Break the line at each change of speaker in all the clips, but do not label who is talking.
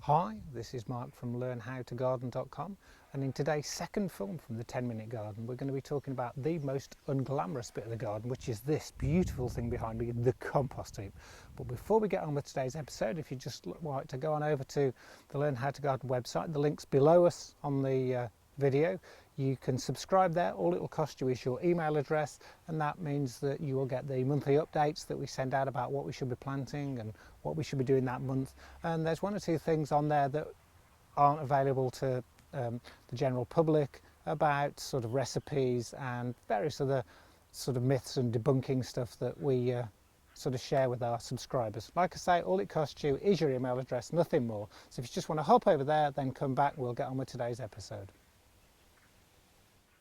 Hi, this is Mark from learnhowtogarden.com, and in today's second film from the 10-minute garden we're going to be talking about the most unglamorous bit of the garden, which is this beautiful thing behind me, the compost heap. But before we get on with today's episode, if you just like to go on over to the Learn How to Garden website, the link's below us on the video. You can subscribe there. All it will cost you is your email address, and that means that you will get the monthly updates that we send out about what we should be planting and what we should be doing that month. And there's one or two things on there that aren't available to the general public about sort of recipes and various other sort of myths and debunking stuff that we sort of share with our subscribers. Like I say, all it costs you is your email address, nothing more. So if you just want to hop over there, then come back, we'll get on with today's episode.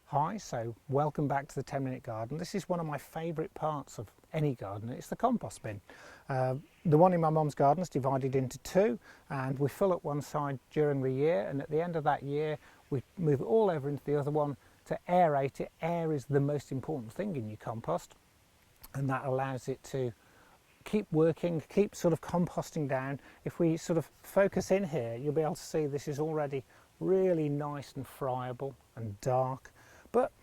Hi, so welcome back to the 10-minute garden. This is one of my favourite parts of any garden. It's the compost bin. The one in my mum's garden is divided into two, and we fill up one side during the year, and at the end of that year we move it all over into the other one to aerate it. Air is the most important thing in your compost, and that allows it to keep working, keep sort of composting down. If we sort of focus in here, you'll be able to see this is already really nice and friable and dark. But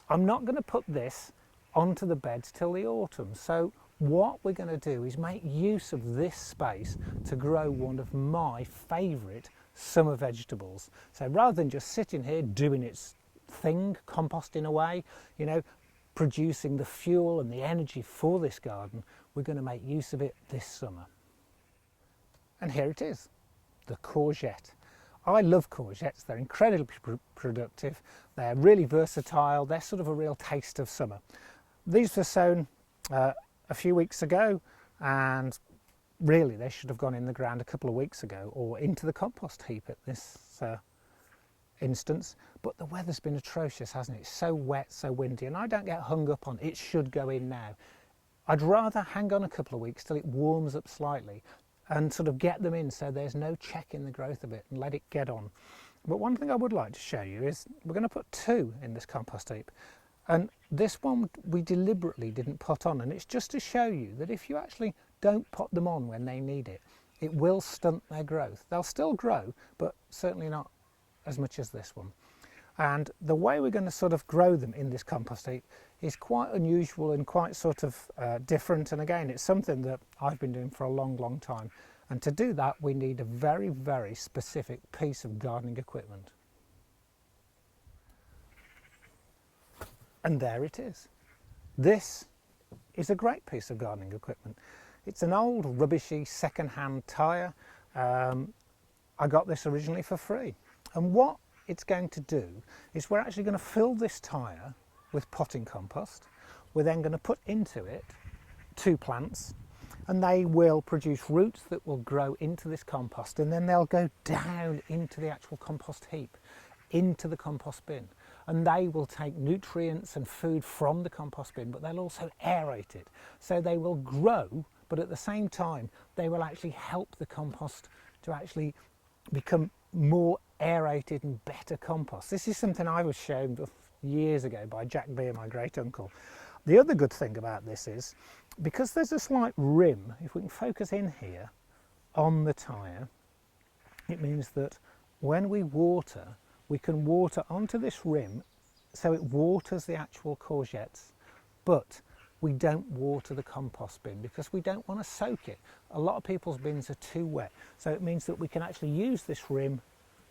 I'm not going to put this onto the beds till the autumn. So what we're going to do is make use of this space to grow one of my favourite summer vegetables. So rather than just sitting here doing its thing, composting away, you know, producing the fuel and the energy for this garden, we're going to make use of it this summer. And here it is, the courgette. I love courgettes. They're incredibly productive, they're really versatile, they're sort of a real taste of summer. These were sown a few weeks ago, and really they should have gone in the ground a couple of weeks ago or into the compost heap at this instance, but the weather's been atrocious, hasn't it? It's so wet, so windy, and I don't get hung up on it should go in now. I'd rather hang on a couple of weeks till it warms up slightly and sort of get them in so there's no check in the growth of it and let it get on. But one thing I would like to show you is we're going to put two in this compost heap, and this one we deliberately didn't put on, and it's just to show you that if you actually don't put them on when they need it, it will stunt their growth. They'll still grow, but certainly not as much as this one. And the way we're going to sort of grow them in this compost heap is quite unusual and quite sort of different. And again, it's something that I've been doing for a long time. And to do that, we need a very, very specific piece of gardening equipment. And there it is. This is a great piece of gardening equipment. It's an old rubbishy second-hand tyre. I got this originally for free. And what it's going to do is we're actually going to fill this tyre with potting compost. We're then going to put into it two plants, and they will produce roots that will grow into this compost, and then they'll go down into the actual compost heap, into the compost bin, and they will take nutrients and food from the compost bin, but they'll also aerate it. So they will grow, but at the same time they will actually help the compost to actually become more aerated and better compost. This is something I was shown years ago by Jack Beer, my great uncle. The other good thing about this is because there's a slight rim, if we can focus in here on the tyre, it means that when we water, we can water onto this rim so it waters the actual courgettes, but we don't water the compost bin because we don't want to soak it. A lot of people's bins are too wet, so it means that we can actually use this rim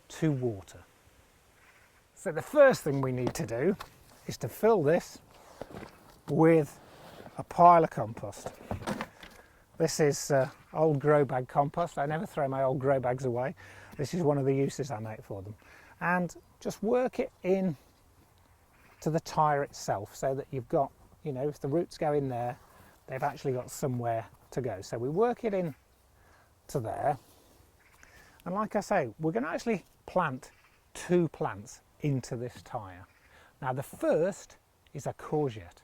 to water. So the first thing we need to do is to fill this with a pile of compost. This is old grow bag compost. I never throw my old grow bags away. This is one of the uses I make for them. And just work it in to the tyre itself so that you've got, you know, if the roots go in there, they've actually got somewhere to go. So we work it in to there. And like I say, we're going to actually plant two plants into this tyre. Now the first is a courgette.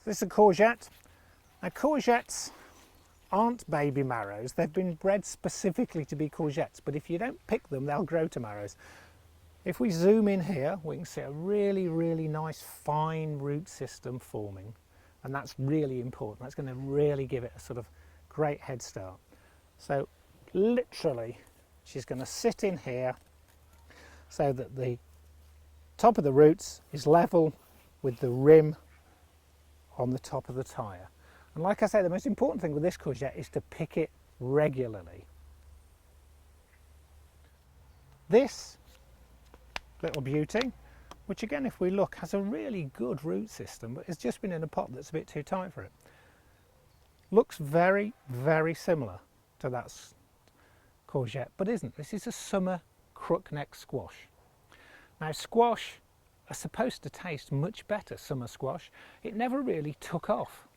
This is a courgette. Now courgettes aren't baby marrows. They've been bred specifically to be courgettes, but if you don't pick them, they'll grow to marrows. If we zoom in here, we can see a really, really nice fine root system forming, and that's really important. That's going to really give it a sort of great head start. So literally she's going to sit in here so that the top of the roots is level with the rim on the top of the tyre. And like I say, the most important thing with this courgette is to pick it regularly. This little beauty, which again if we look has a really good root system, but it's just been in a pot that's a bit too tight for it, looks very, very similar to that courgette, but isn't. This is a summer crookneck squash. Now squash are supposed to taste much better, summer squash. It never really took off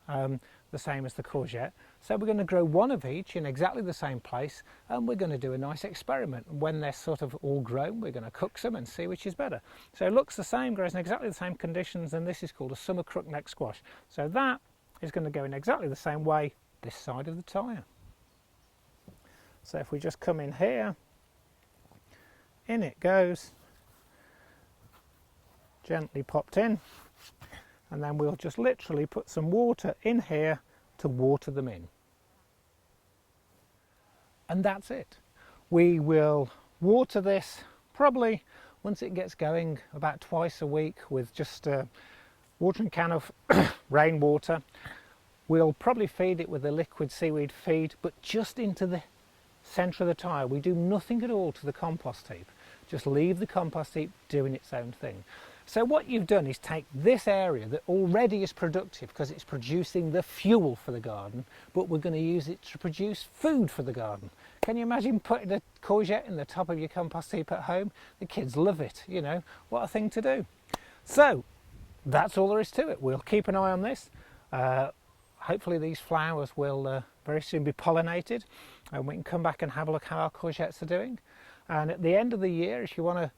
the same as the courgette, so we're going to grow one of each in exactly the same place, and we're going to do a nice experiment. When they're sort of all grown, we're going to cook some and see which is better. So it looks the same, grows in exactly the same conditions, and this is called a summer crookneck squash. So that is going to go in exactly the same way this side of the tyre. So if we just come in here, in it goes, gently popped in, and then we'll just literally put some water in here to water them in. And that's it. We will water this probably once it gets going about twice a week with just a watering can of rainwater. We'll probably feed it with a liquid seaweed feed, but just into the centre of the tyre. We do nothing at all to the compost heap. Just leave the compost heap doing its own thing. So what you've done is take this area that already is productive because it's producing the fuel for the garden, but we're going to use it to produce food for the garden. Can you imagine putting a courgette in the top of your compost heap at home? The kids love it, you know, what a thing to do. So that's all there is to it. We'll keep an eye on this. Hopefully these flowers will very soon be pollinated, and we can come back and have a look how our courgettes are doing. And at the end of the year, if you want to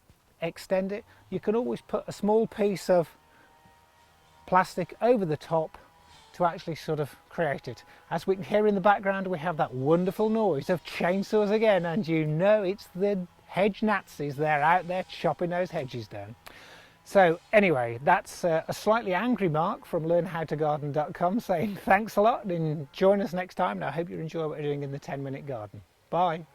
extend it, you can always put a small piece of plastic over the top to actually sort of create it. As we can hear in the background, we have that wonderful noise of chainsaws again, and you know it's the hedge Nazis. They're out there chopping those hedges down. So anyway, that's a slightly angry Mark from learnhowtogarden.com saying thanks a lot and join us next time, and I hope you enjoy what we're doing in the 10-minute garden. Bye.